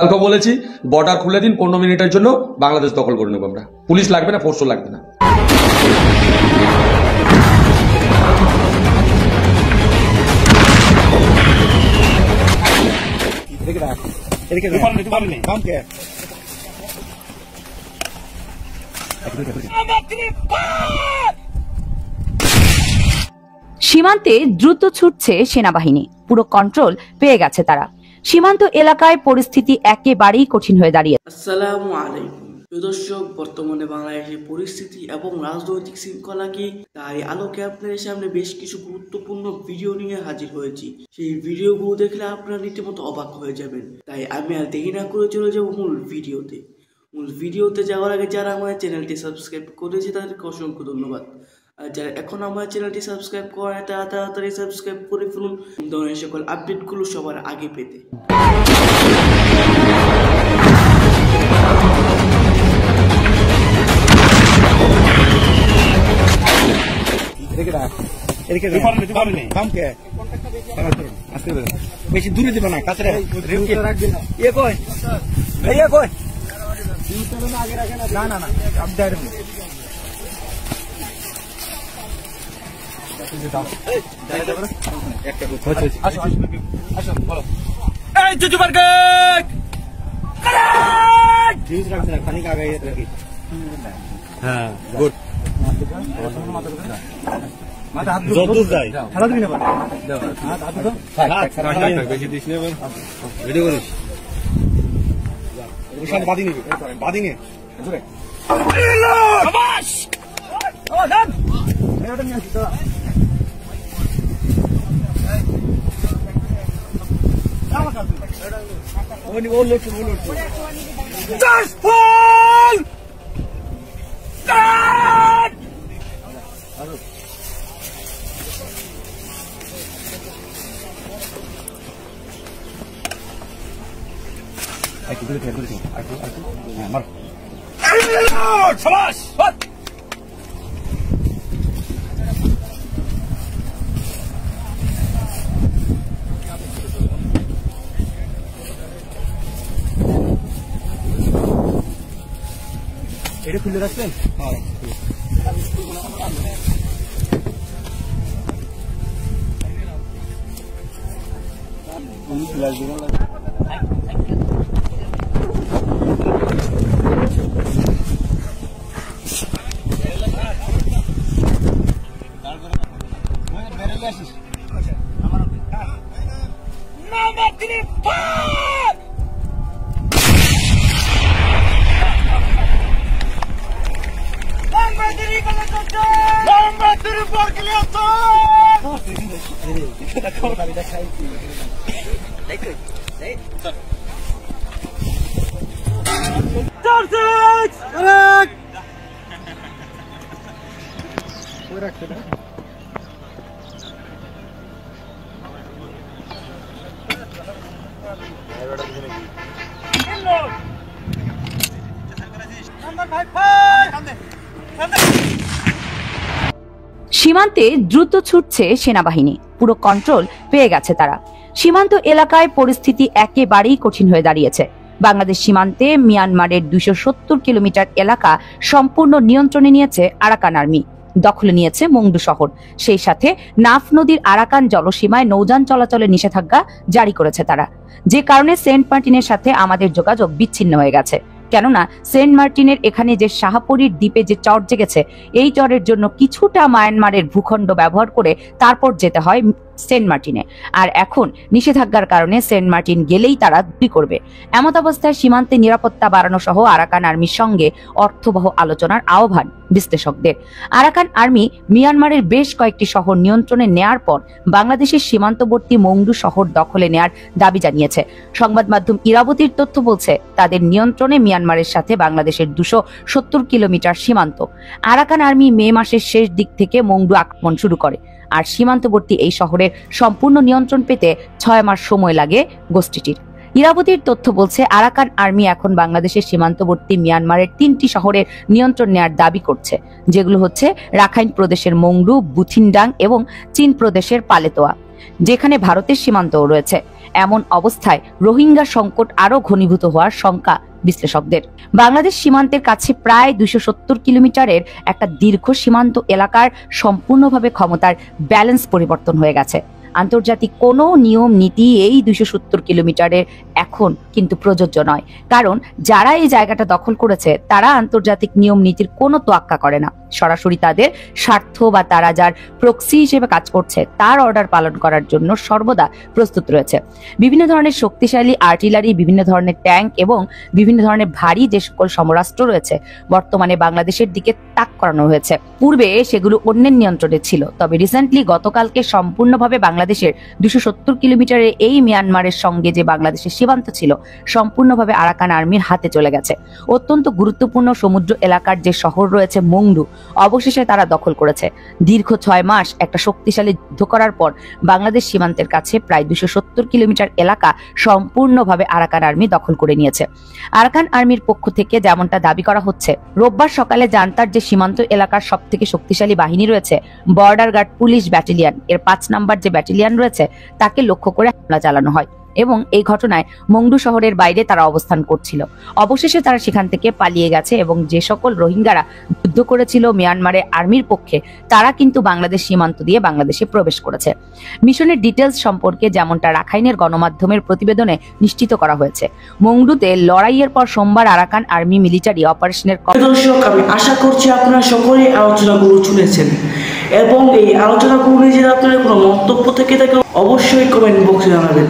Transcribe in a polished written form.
কালকে বলেছি বর্ডার খুলে দিন 15 মিনিটের জন্য বাংলাদেশ দখল করে নেব আমরা। পুলিশ লাগবে না, ফোর্সও লাগবে না। সীমান্তে দ্রুত ছুটছে সেনাবাহিনী, পুরো কন্ট্রোল পেয়ে গেছে তারা। সীমান্ত এলাকায় পরিস্থিতি একেবারেই কঠিন হয়ে দাঁড়িয়েছে। আসসালামু আলাইকুম দর্শক, বর্তমানে বাংলাদেশের পরিস্থিতি এবং রাজনৈতিক শৃঙ্খলা কি তাই আলোকে আপনাদের সামনে বেশ কিছু গুরুত্বপূর্ণ ভিডিও নিয়ে হাজির হয়েছি। সেই ভিডিওগুলো দেখলে আপনারা রীতিমতো অবাক হয়ে যাবেন। তাই আমি আর দেরি না করে চলে যাব মূল ভিডিওতে যাওয়ার আগে যারা আমার চ্যানেলটি সাবস্ক্রাইব করেছে তাদেরকে অসংখ্য ধন্যবাদ। আর যারা এখন আমার চ্যানেলটি সাবস্ক্রাইব করে তারা তাড়াতাড়ি সাবস্ক্রাইব করে ফেলুন ধরনের সকল আপডেটগুলো সবার আগে পেতে। বেশি দূরে দিব না, কাছে না না হ্যাঁ গুড বেশি দিস না, ভিডিও করিস বাদি নিবি, বাদি নিয়ে এটা খুলে রাখছেন। সীমান্তে দ্রুত ছুটছে সেনাবাহিনী, পুরো কন্ট্রোল পেয়ে গেছে তারা। সীমান্ত এলাকায় পরিস্থিতি একেবারেই কঠিন হয়ে দাঁড়িয়েছে। বাংলাদেশ সীমান্তে মিয়ানমারের 270 কিলোমিটার এলাকা সম্পূর্ণ নিয়ন্ত্রণে নিয়েছে আরাকান আর্মি, দখলে নিয়েছে মংডু শহর। সেই সাথে নাফ নদীর আরাকান জলসীমায় নৌযান চলাচলের নিষেধাজ্ঞা জারি করেছে তারা, যে কারণে সেন্ট মার্টিনের সাথে আমাদের যোগাযোগ বিচ্ছিন্ন হয়ে গেছে। কেননা সেন্ট মার্টিনের এখানে যে শাহপরীর দ্বীপে যে চর জেগেছে, এই চরের জন্য কিছুটা মায়ানমারের ভূখণ্ড ব্যবহার করে তারপর যেতে হয় সেন্ট মার্টিনে। আর এখন নিষেধাজ্ঞার কারণে সেন্ট মার্টিন গেলেই তারা দুই করবে। এমত অবস্থায় সীমান্তে নিরাপত্তা বাড়ানো সহ আরাকান আর্মির সঙ্গে অর্থবহ আলোচনার আহ্বান বিশ্লেষকদের। আরাকান আর্মি মিয়ানমারের বেশ কয়েকটি শহর নিয়ন্ত্রণে নেয়ার পর বাংলাদেশের সীমান্তবর্তী মংডু শহর দখলে নেয়ার দাবি জানিয়েছে। সংবাদ মাধ্যম ইরাবতীর তথ্য বলছে, তাদের নিয়ন্ত্রণে মিয়ানমারের সাথে বাংলাদেশের 270 কিলোমিটার সীমান্ত। আরাকান আর্মি মে মাসের শেষ দিক থেকে মংডু আক্রমণ শুরু করে, আর সীমান্তবর্তী এই শহরের সম্পূর্ণ নিয়ন্ত্রণ পেতে 6 মাস সময় লাগে গোষ্ঠীটির। ইরাবতীর তথ্য বলছে, আরাকান আর্মি এখন বাংলাদেশের সীমান্তবর্তী মিয়ানমারের 3টি শহরের নিয়ন্ত্রণ নেয়ার দাবি করছে, যেগুলো হচ্ছে রাখাইন প্রদেশের মংডু, বুথিনডাং এবং চীন প্রদেশের পালেতোয়া, যেখানে ভারতের সীমান্তও রয়েছে। এমন অবস্থায় রোহিঙ্গা সংকট আরো ঘনীভূত হওয়ার শঙ্কা বিশ্লেষকদের। বাংলাদেশ সীমান্তের কাছে প্রায় 270 কিলোমিটারের একটা দীর্ঘ সীমান্ত এলাকার সম্পূর্ণভাবে ক্ষমতার ব্যালেন্স পরিবর্তন হয়ে গেছে। আন্তর্জাতিক কোনো নিয়ম নীতি এই 270 কিলোমিটারের এখন কিন্তু প্রযোজ্য নয়, কারণ যারা এই জায়গাটা দখল করেছে তারা আন্তর্জাতিক নিয়ম নীতির কোনো তোয়াক্কা করে না। সরাসরি তাদের স্বার্থ বা তারা যার প্রক্সি হিসেবে কাজ করছে তার অর্ডার পালন করার জন্য সর্বদা প্রস্তুত রয়েছে। বিভিন্ন ধরনের শক্তিশালী আর্টিলারি, বিভিন্ন ধরনের ট্যাঙ্ক এবং বিভিন্ন ধরনের ভারী যে সকল সমরাস্ত্র রয়েছে বর্তমানে বাংলাদেশের দিকে তাক করানো হয়েছে। পূর্বে সেগুলো অন্যের নিয়ন্ত্রণে ছিল, তবে রিসেন্টলি গতকালকে সম্পূর্ণভাবে বাংলাদেশের 270 কিলোমিটারের এই মিয়ানমারের সঙ্গে যে বাংলাদেশের সীমান্ত ছিল সম্পূর্ণভাবে আরাকান আর্মির হাতে চলে গেছে। অত্যন্ত গুরুত্বপূর্ণ সমুদ্র এলাকার যে শহর রয়েছে মংডু, অবশেষে তারা দখল করেছে। দীর্ঘ 6 মাস একটা শক্তিশালী যুদ্ধ করার পর বাংলাদেশ সীমান্তের কাছে প্রায় 270 কিলোমিটার এলাকা সম্পূর্ণভাবে আরাকান আর্মি দখল করে নিয়েছে। আরাকান আর্মির পক্ষ থেকে যেমনটা দাবি করা হচ্ছে, রোববার সকালে জান্তার যে সীমান্ত এলাকার সব থেকে শক্তিশালী বাহিনী রয়েছে বর্ডার গার্ড পুলিশ ব্যাটালিয়ন, এর 5 নম্বর যে ব্যাটালিয়ন রয়েছে তাকে লক্ষ্য করে হামলা চালানো হয় এবং এই ঘটনায় মংডু শহরের বাইরে তারা অবস্থান করছিল। অবশেষে তারা সেখান থেকে পালিয়ে গেছে এবং যে সকল রোহিঙ্গারা যুদ্ধ করেছিল মিয়ানমারের আর্মির পক্ষে তারা কিন্তু বাংলাদেশ সীমান্ত দিয়ে বাংলাদেশে প্রবেশ করেছে। মিশনের ডিটেলস সম্পর্কে যেমনটা রাখাইনের গণমাধ্যমের প্রতিবেদনে নিশ্চিত করা হয়েছে, মংডুতে লড়াইয়ের পর সোমবার আরাকান আর্মি মিলিটারি অপারেশনের দর্শক, আমি আশা করছি আপনারা সকলেই আলোচনাগুলো শুনেছেন এবং এই আলোচনাগুলো নিয়ে যদি আপনার কোনো মন্তব্য থেকে থাকে অবশ্যই কমেন্ট বক্সে জানাবেন।